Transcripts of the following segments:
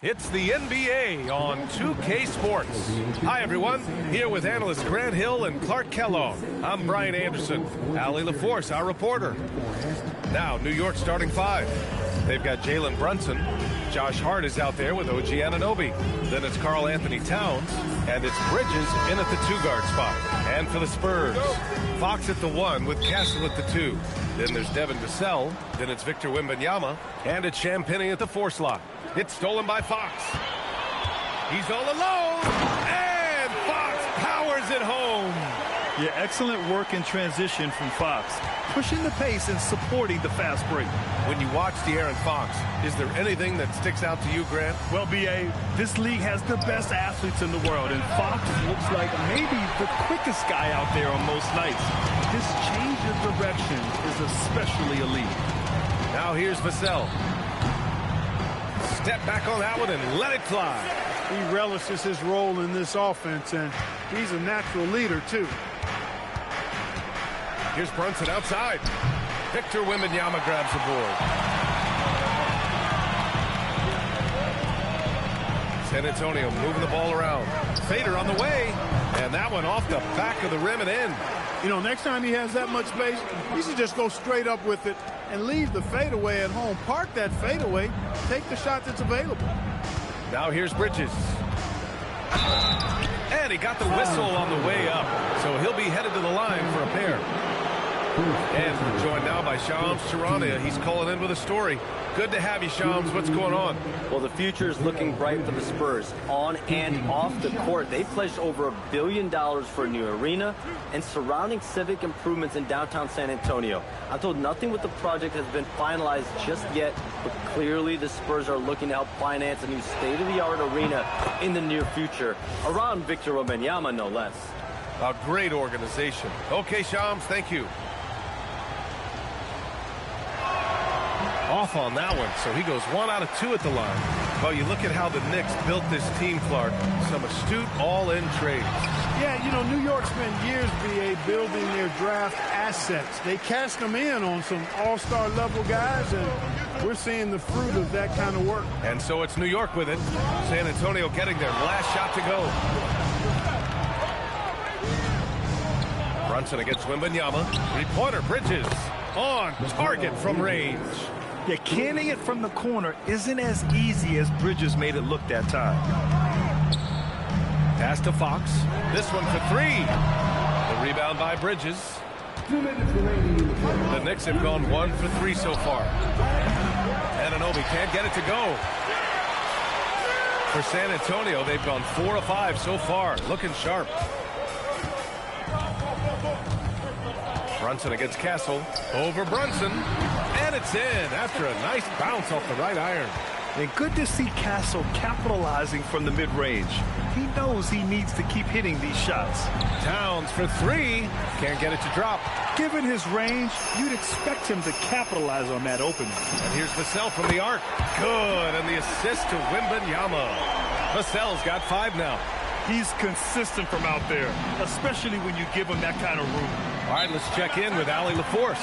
It's the NBA on 2K Sports. Hi, everyone. Here with analysts Grant Hill and Clark Kellogg. I'm Brian Anderson. Allie LaForce, our reporter. Now, New York starting five. They've got Jalen Brunson. Josh Hart is out there with OG Anunoby. Then it's Karl Anthony Towns. And it's Bridges in at the two-guard spot. And for the Spurs, Fox at the one with Castle at the two. Then there's Devin Vassell. Then it's Victor Wembanyama. And it's Champagnie at the four slot. It's stolen by Fox. He's all alone. And Fox powers it home. Yeah, excellent work in transition from Fox. Pushing the pace and supporting the fast break. When you watch De'Aaron Fox, is there anything that sticks out to you, Grant? Well, B.A., this league has the best athletes in the world, and Fox looks like maybe the quickest guy out there on most nights. His change of direction is especially elite. Now here's Vassell. Step back on that one and let it fly. He relishes his role in this offense, and he's a natural leader, too. Here's Brunson outside. Victor Wembanyama grabs the board. San Antonio moving the ball around. Fader on the way. And that one off the back of the rim and in. You know, next time he has that much space, he should just go straight up with it and leave the fadeaway at home. Park that fadeaway. Take the shot that's available. Now here's Bridges. And he got the whistle on the way up. So he'll be headed to the line for a pair. And we're joined now by Shams Charania. He's calling in with a story. Good to have you, Shams. What's going on? Well, the future is looking bright for the Spurs. On and off the court, they pledged over $1 billion for a new arena and surrounding civic improvements in downtown San Antonio. I'm told nothing with the project has been finalized just yet, but clearly the Spurs are looking to help finance a new state-of-the-art arena in the near future, around Victor Wembanyama, no less. A great organization. Okay, Shams, thank you. Off on that one, so he goes 1 out of 2 at the line. Well, you look at how the Knicks built this team, Clark. Some astute all-in trades. Yeah, you know, New York spent years, B.A., building their draft assets. They cashed them in on some all-star level guys, and we're seeing the fruit of that kind of work. And so it's New York with it. San Antonio getting their last shot to go. Brunson against Wembanyama. Three-pointer, Bridges on target from range. Yeah, canning it from the corner isn't as easy as Bridges made it look that time. Pass to Fox. This one for three. The rebound by Bridges. The Knicks have gone 1 for 3 so far. Anunoby can't get it to go. For San Antonio, they've gone 4 of 5 so far. Looking sharp. Brunson against Castle. Over Brunson. And it's in after a nice bounce off the right iron. And good to see Castle capitalizing from the mid-range. He knows he needs to keep hitting these shots. Towns for 3. Can't get it to drop. Given his range, you'd expect him to capitalize on that opening. And here's Vassell from the arc. Good. And the assist to Wembanyama. Vassell's got 5 now. He's consistent from out there, especially when you give him that kind of room. All right, let's check in with Allie LaForce.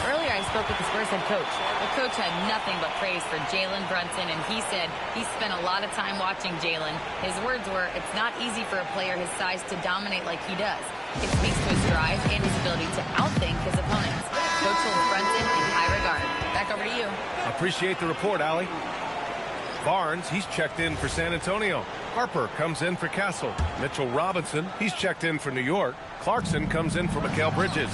Earlier, I spoke with the Spurs head coach. The coach had nothing but praise for Jalen Brunson, and he said he spent a lot of time watching Jalen. His words were, it's not easy for a player his size to dominate like he does. It speaks to his drive and his ability to outthink his opponents. Coach holds Brunson in high regard. Back over to you. Appreciate the report, Allie. Barnes, he's checked in for San Antonio. Harper comes in for Castle. Mitchell Robinson, he's checked in for New York. Clarkson comes in for Mikal Bridges.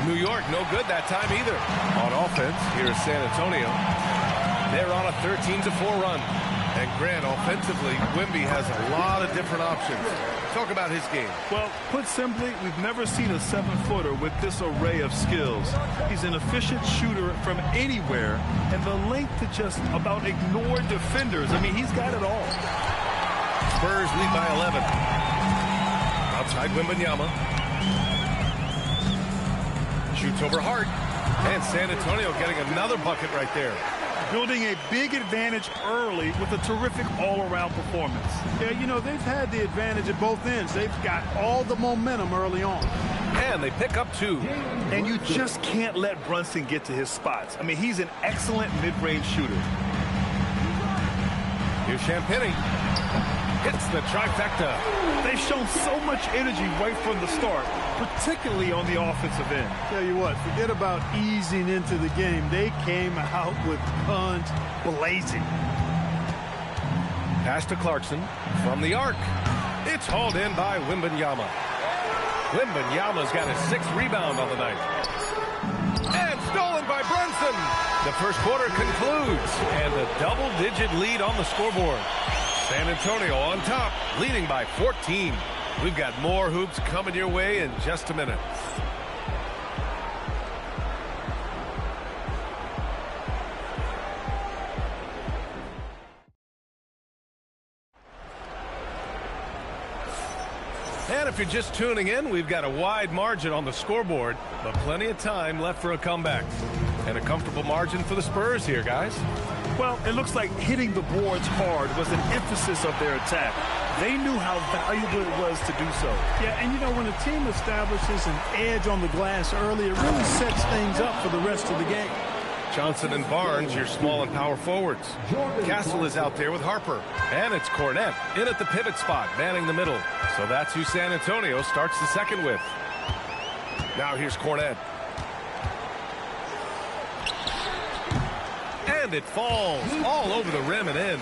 New York, no good that time either. On offense, here is San Antonio. They're on a 13-4 run. And Grant, offensively, Wemby has a lot of different options. Talk about his game. Well, put simply, we've never seen a 7-footer with this array of skills. He's an efficient shooter from anywhere, and the length to just about ignore defenders. I mean, he's got it all. Spurs lead by 11. Outside Wembanyama. Shoots over Hart. And San Antonio getting another bucket right there. Building a big advantage early with a terrific all-around performance. Yeah, you know, they've had the advantage at both ends. They've got all the momentum early on. And they pick up 2. And you just can't let Brunson get to his spots. I mean, he's an excellent mid-range shooter. Here's Champagny. Hits the trifecta. They've shown so much energy right from the start, particularly on the offensive end. Tell you what, forget about easing into the game. They came out with guns blazing. Pass to Clarkson from the arc. It's hauled in by Wembanyama. Wembanyama's got his 6th rebound on the night. And stolen by Brunson. The first quarter concludes, and a double-digit lead on the scoreboard. San Antonio on top, leading by 14. We've got more hoops coming your way in just a minute. And if you're just tuning in, we've got a wide margin on the scoreboard, but plenty of time left for a comeback. And a comfortable margin for the Spurs here, guys. Well, it looks like hitting the boards hard was an emphasis of their attack. They knew how valuable it was to do so. Yeah, and you know, when a team establishes an edge on the glass early, it really sets things up for the rest of the game. Johnson and Barnes, your small and power forwards. Castle is out there with Harper. And it's Cornette in at the pivot spot, manning the middle. So that's who San Antonio starts the second with. Now here's Cornette. And it falls all over the rim and in.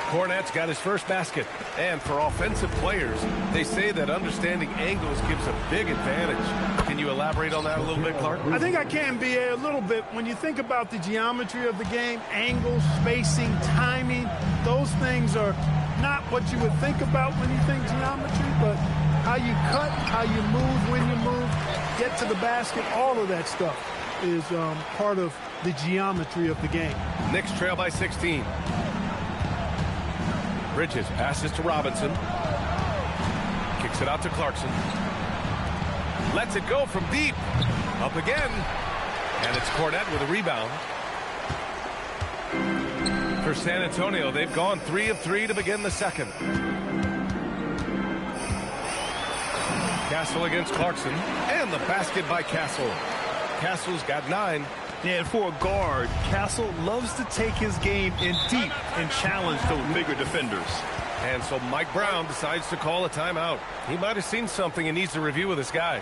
Cornette's got his first basket. And for offensive players, they say that understanding angles gives a big advantage. Can you elaborate on that a little bit, Clark? I think I can, B.A., a little bit. When you think about the geometry of the game, angles, spacing, timing, those things are not what you would think about when you think geometry, but how you cut, how you move, when you move, get to the basket, all of that stuff is part of the geometry of the game. Knicks trail by 16. Bridges passes to Robinson. Kicks it out to Clarkson. Lets it go from deep. Up again. And it's Cornette with a rebound. For San Antonio, they've gone 3 of 3 to begin the second. Castle against Clarkson. And the basket by Castle. Castle's got 9. And for a guard, Castle loves to take his game in deep and challenge those bigger defenders. And so Mike Brown decides to call a timeout. He might have seen something and needs to review with his guys.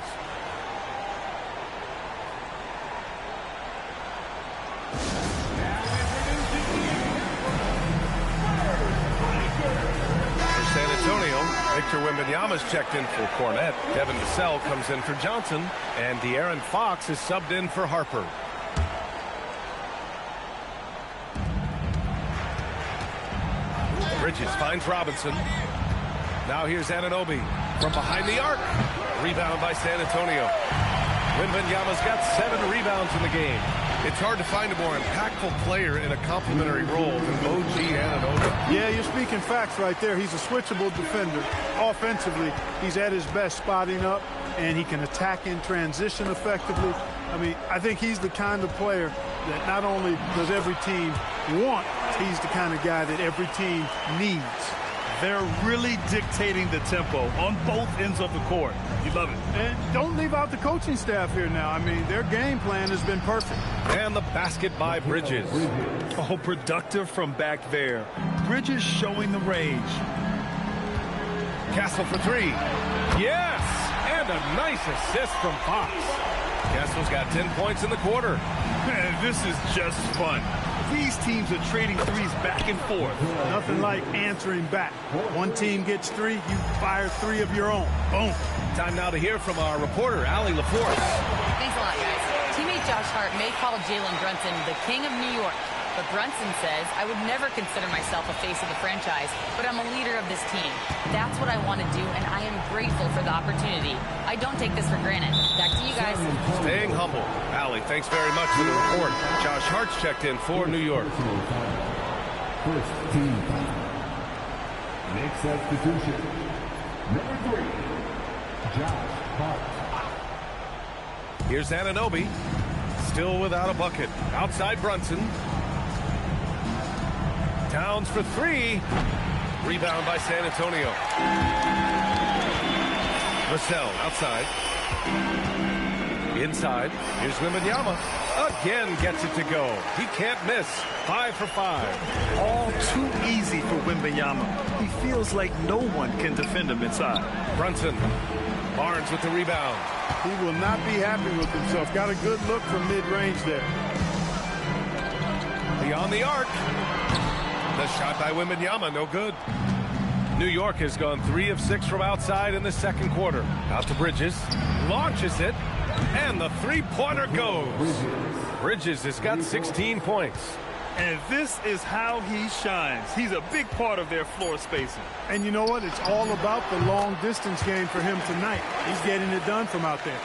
For San Antonio, Victor Wembanyama's checked in for Cornette. Devin Vassell comes in for Johnson. And De'Aaron Fox is subbed in for Harper. Bridges finds Robinson. Now here's Anunoby from behind the arc. Rebound by San Antonio. Wembanyama's got 7 rebounds in the game. It's hard to find a more impactful player in a complementary role than OG Anunoby. Yeah, you're speaking facts right there. He's a switchable defender. Offensively, he's at his best spotting up, and he can attack in transition effectively. I mean, I think he's the kind of player that not only does every team want, he's the kind of guy that every team needs. They're really dictating the tempo on both ends of the court. You love it. And don't leave out the coaching staff here now. I mean, their game plan has been perfect. And the basket by Bridges. Oh, productive from back there. Bridges showing the range. Castle for 3. Yes! And a nice assist from Fox. Castle's got 10 points in the quarter. Man, this is just fun. These teams are trading threes back and forth. Nothing like answering back. One team gets 3, you fire 3 of your own. Boom. Time now to hear from our reporter, Allie LaForce. Thanks a lot, guys. Teammate Josh Hart may call Jalen Brunson the king of New York, but Brunson says, I would never consider myself a face of the franchise, but I'm a leader of this team. That's what I want to do, and I am grateful for the opportunity. I don't take this for granted. Back to you guys. Staying humble. Allie, thanks very much for the report. Josh Hart's checked in for New York. First team foul. Next substitution. Number 3, Josh Hart. Here's Anunoby. Still without a bucket. Outside Brunson. Towns for 3. Rebound by San Antonio. Vassell outside. Inside, here's miNE. Again gets it to go. He can't miss. 5 for 5. All too easy for miNE. He feels like no one can defend him inside. Brunson. Barnes with the rebound. He will not be happy with himself. Got a good look from mid-range there. Beyond the arc. The shot by miNE, no good. New York has gone 3 of 6 from outside in the second quarter. Out to Bridges. Launches it. And the three-pointer goes. Bridges has got 16 points. And this is how he shines. He's a big part of their floor spacing. And you know what? It's all about the long-distance game for him tonight. He's getting it done from out there.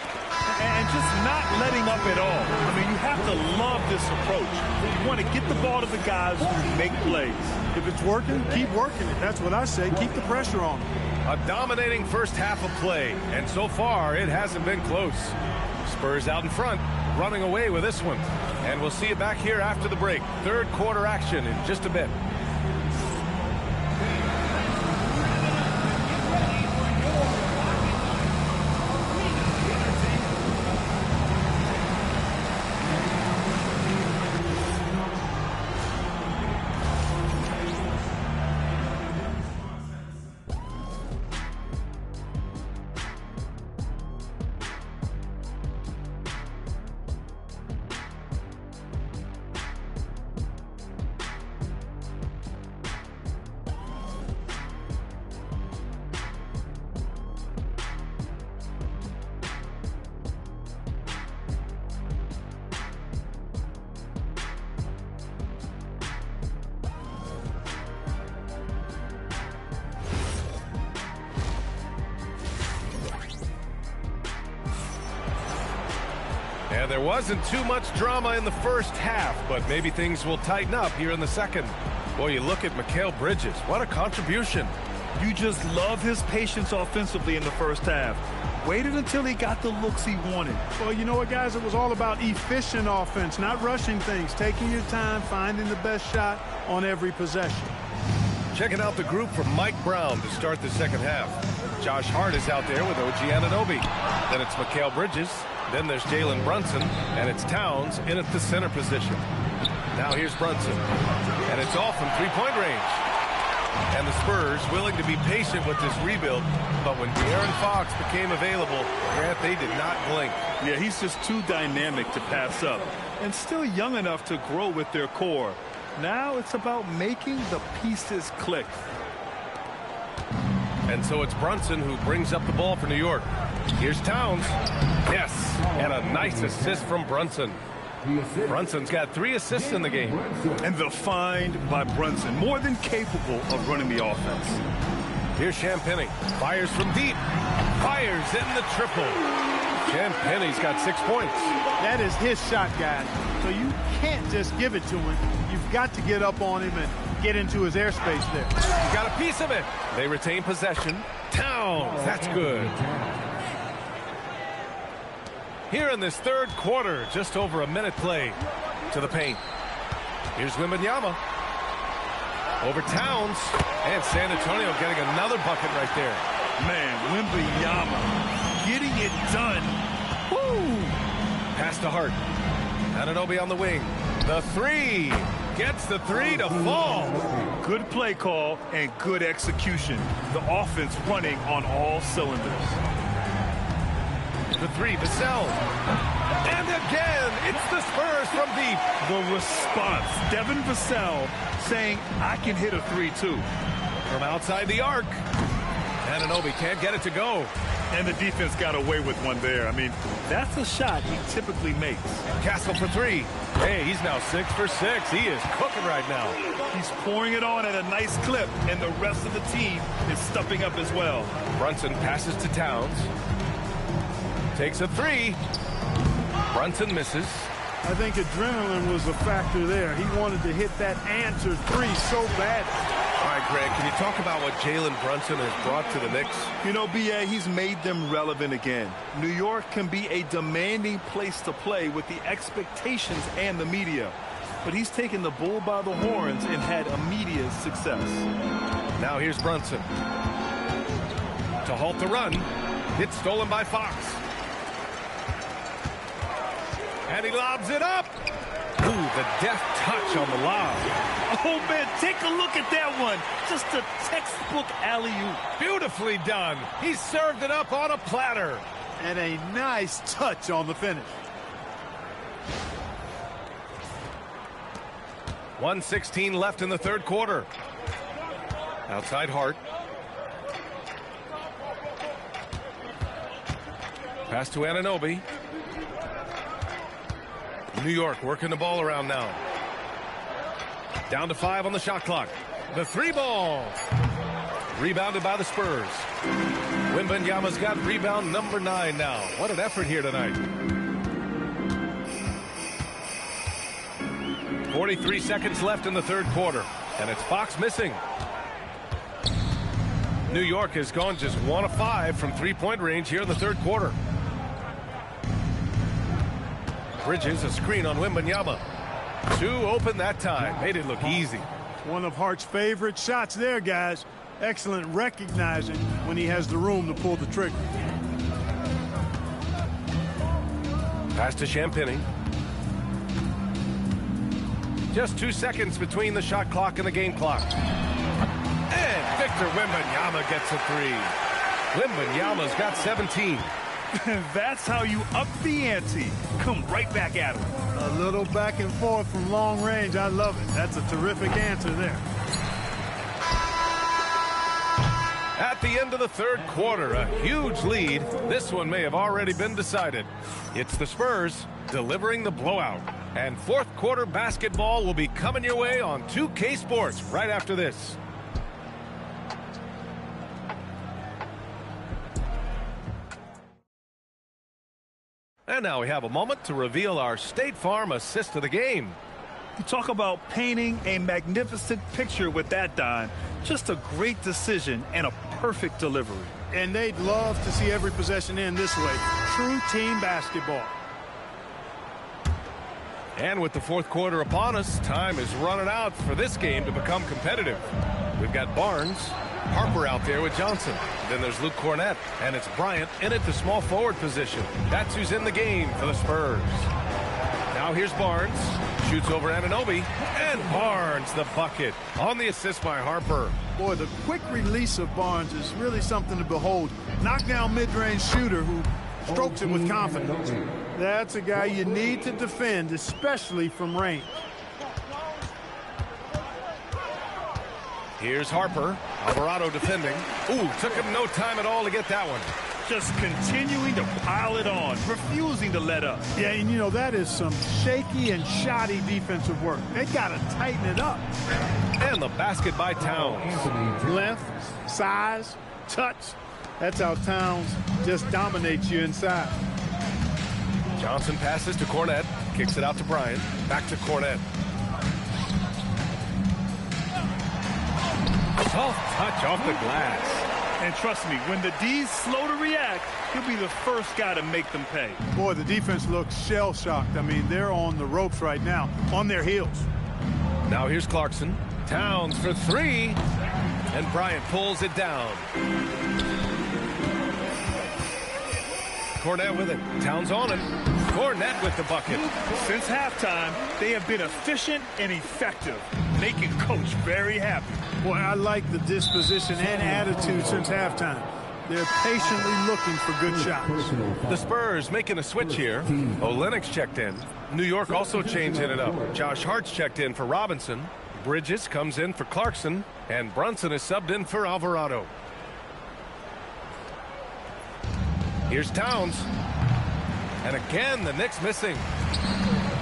And just not letting up at all. I mean, you have to love this approach. You want to get the ball to the guys who make plays. If it's working, keep working it. That's what I say. Keep the pressure on him. A dominating first half of play, and so far it hasn't been close. Spurs out in front, running away with this one. And we'll see you back here after the break. Third quarter action in just a bit. And there wasn't too much drama in the first half, but maybe things will tighten up here in the second. Boy, you look at Mikal Bridges. What a contribution. You just love his patience offensively in the first half. Waited until he got the looks he wanted. Well, you know what, guys? It was all about efficient offense, not rushing things, taking your time, finding the best shot on every possession. Checking out the group from Mike Brown to start the second half. Josh Hart is out there with OG Anunoby. Then it's Mikal Bridges. Then there's Jalen Brunson, and it's Towns in at the center position. Now here's Brunson, and it's off from three-point range. And the Spurs willing to be patient with this rebuild, but when De'Aaron Fox became available, Grant, they did not blink. Yeah, he's just too dynamic to pass up, and still young enough to grow with their core. Now it's about making the pieces click. And so it's Brunson who brings up the ball for New York. Here's Towns. Yes, and a nice assist from Brunson. Brunson's got 3 assists in the game. And the find by Brunson, more than capable of running the offense. Here's Champagnie. Fires from deep. Fires in the triple. Champagnie's got 6 points. That is his shot, guys. So you can't just give it to him. You've got to get up on him and get into his airspace there. He got a piece of it. They retain possession. Towns, that's good. Here in this third quarter, just over a minute play to the paint. Here's miNE. Over Towns. And San Antonio getting another bucket right there. Man, miNE getting it done. Woo! Pass to Hart. Anunoby on the wing. The three. Gets the 3 to fall. Good play call and good execution. The offense running on all cylinders. The 3, Vassell. And again, it's the Spurs from deep. The response, Devin Vassell saying, I can hit a 3 too. From outside the arc. Anunoby can't get it to go. And the defense got away with one there. I mean, that's a shot he typically makes. Castle for 3. Hey, he's now 6 for 6. He is cooking right now. He's pouring it on at a nice clip, and the rest of the team is stepping up as well. Brunson passes to Towns. Takes a 3. Brunson misses. I think adrenaline was a factor there. He wanted to hit that answer 3 so bad. All right, Greg, can you talk about what Jalen Brunson has brought to the Knicks? You know, B.A., he's made them relevant again. New York can be a demanding place to play with the expectations and the media. But he's taken the bull by the horns and had immediate success. Now here's Brunson. To halt the run. It's stolen by Fox. And he lobs it up. Ooh, the deft touch on the lob. Oh, man, take a look at that one. Just a textbook alley-oop. Beautifully done. He served it up on a platter. And a nice touch on the finish. 1:16 left in the third quarter. Outside Hart. Pass to Anunoby. New York working the ball around now. Down to 5 on the shot clock. The 3 ball. Rebounded by the Spurs. Wembanyama's got rebound number 9 now. What an effort here tonight. 43 seconds left in the third quarter. And it's Fox missing. New York has gone just 1 of 5 from three-point range here in the third quarter. Bridges, a screen on Wembanyama. 2 open that time. Made it look easy. One of Hart's favorite shots there, guys. Excellent recognizing when he has the room to pull the trigger. Pass to Champagny. Just 2 seconds between the shot clock and the game clock. And Victor Wembanyama gets a 3. Wembanyama's got 17. That's how you up the ante. Come right back at him. A little back and forth from long range. I love it. That's a terrific answer there. At the end of the third quarter, a huge lead. This one may have already been decided. It's the Spurs delivering the blowout. And fourth quarter basketball will be coming your way on 2K Sports right after this. And now we have a moment to reveal our State Farm assist of the game. You talk about painting a magnificent picture with that dime. Just a great decision and a perfect delivery. And they'd love to see every possession end this way. True team basketball. And with the fourth quarter upon us, time is running out for this game to become competitive. We've got Barnes, Harper out there with Johnson. Then there's Luke Cornett, and it's Bryant in at the small forward position. That's who's in the game for the Spurs. Now here's Barnes. Shoots over Anunoby, and Barnes the bucket on the assist by Harper. Boy, the quick release of Barnes is really something to behold. Knockdown mid-range shooter who strokes it with confidence. That's a guy you need to defend, especially from range. Here's Harper. Alvarado defending. Ooh, took him no time at all to get that one. Just continuing to pile it on, refusing to let up. Yeah, and you know, that is some shaky and shoddy defensive work. They got to tighten it up. And the basket by Towns. Length, size, touch. That's how Towns just dominates you inside. Johnson passes to Cornett. Kicks it out to Bryant. Back to Cornett. Soft touch off the glass. And trust me, when the D's slow to react, he'll be the first guy to make them pay. Boy, the defense looks shell-shocked. I mean, they're on the ropes right now, on their heels. Now here's Clarkson. Towns for 3. And Bryant pulls it down. Cornett with it. Towns on it. Cornett with the bucket. Since halftime, they have been efficient and effective, making Coach very happy. Boy, I like the disposition and attitude since halftime. They're patiently looking for good shots. The Spurs making a switch here. Olynyk's checked in. New York also changing it up. Josh Hart's checked in for Robinson. Bridges comes in for Clarkson. And Brunson is subbed in for Alvarado. Here's Towns. And again, the Knicks missing.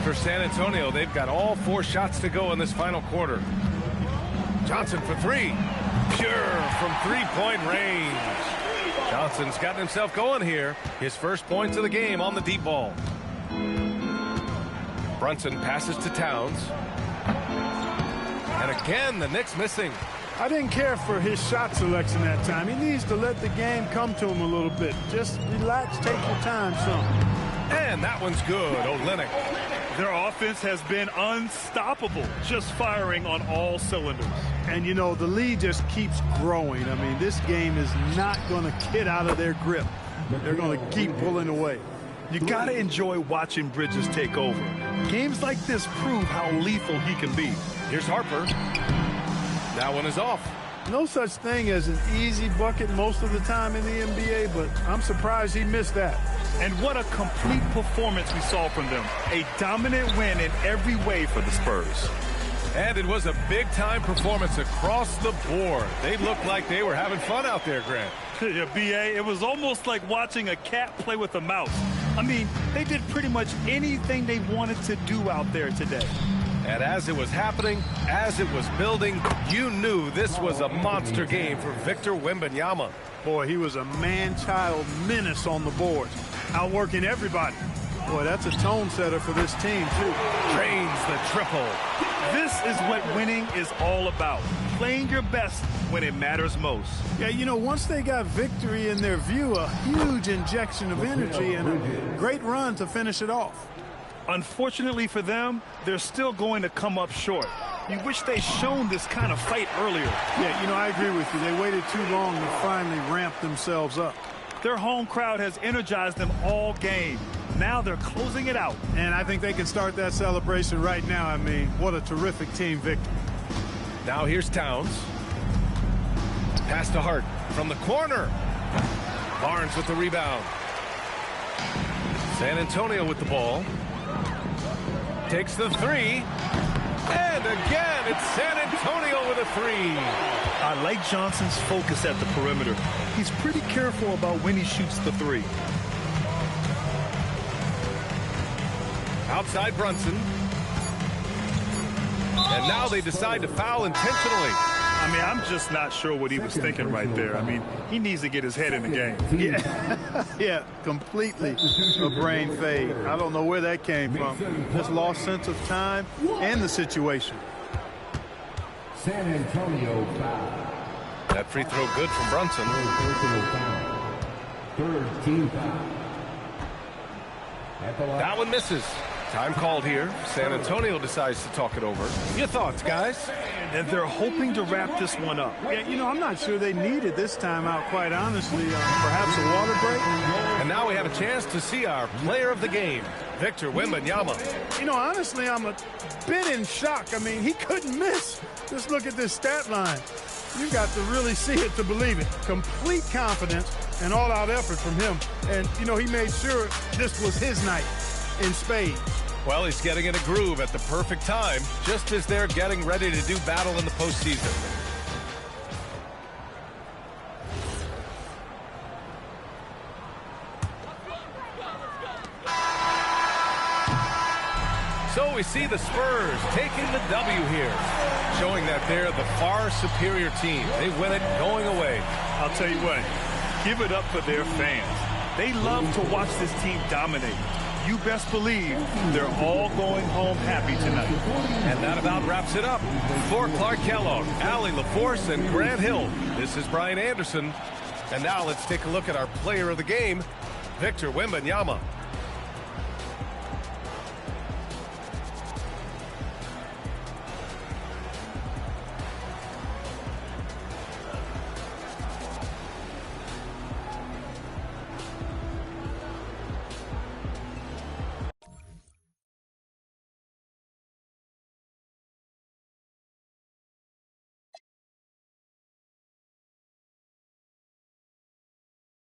For San Antonio, they've got all 4 shots to go in this final quarter. Johnson for 3. Pure from three-point range. Johnson's gotten himself going here. His first points of the game on the deep ball. Brunson passes to Towns. And again, the Knicks missing. I didn't care for his shot selection that time. He needs to let the game come to him a little bit. Just relax, take your time some. And that one's good. Olynyk. Their offense has been unstoppable, just firing on all cylinders. And, you know, the lead just keeps growing. I mean, this game is not going to get out of their grip. They're going to keep pulling away. You got to enjoy watching Bridges take over. Games like this prove how lethal he can be. Here's Harper. That one is off. No such thing as an easy bucket most of the time in the NBA, but I'm surprised he missed that. And what a complete performance we saw from them. A dominant win in every way for the Spurs. And it was a big-time performance across the board. They looked like they were having fun out there, Grant. Yeah, B.A., it was almost like watching a cat play with a mouse. I mean, they did pretty much anything they wanted to do out there today. And as it was happening, as it was building, you knew this was a monster game for Victor Wembanyama. Boy, he was a man-child menace on the boards, outworking everybody. Boy, that's a tone setter for this team, too. Drains the triple. This is what winning is all about. Playing your best when it matters most. Yeah, you know, once they got victory in their view, a huge injection of energy and a great run to finish it off. Unfortunately for them, they're still going to come up short. You wish they'd shown this kind of fight earlier. Yeah, you know, I agree with you. They waited too long to finally ramp themselves up. Their home crowd has energized them all game. Now they're closing it out. And I think they can start that celebration right now. I mean, what a terrific team victory. Now here's Towns. Pass to Hart from the corner. Barnes with the rebound. San Antonio with the ball. Takes the three. And again, it's San Antonio with a three. I like Johnson's focus at the perimeter. He's pretty careful about when he shoots the three. Outside Brunson. And now they decide to foul intentionally. I mean, I'm just not sure what he was thinking right there. I mean, he needs to get his head in the game. Yeah, completely a brain fade. I don't know where that came from. Just lost sense of time and the situation. San Antonio foul. That free throw good from Brunson. Third team foul. That one misses. Time called here. San Antonio decides to talk it over. Your thoughts, guys? And they're hoping to wrap this one up. Yeah, you know, I'm not sure they needed this timeout, quite honestly. Perhaps a water break? And now we have a chance to see our player of the game, Victor Wembanyama. You know, honestly, I'm a bit in shock. I mean, he couldn't miss. Just look at this stat line. You've got to really see it to believe it. Complete confidence and all-out effort from him. And, you know, he made sure this was his night in spades. Well, he's getting in a groove at the perfect time, just as they're getting ready to do battle in the postseason. So we see the Spurs taking the W here, showing that they're the far superior team. They win it going away. I'll tell you what, give it up for their fans. They love to watch this team dominate. You best believe they're all going home happy tonight. And that about wraps it up. For Clark Kellogg, Allie LaForce, and Grant Hill, this is Brian Anderson. And now let's take a look at our player of the game, Victor Wembanyama.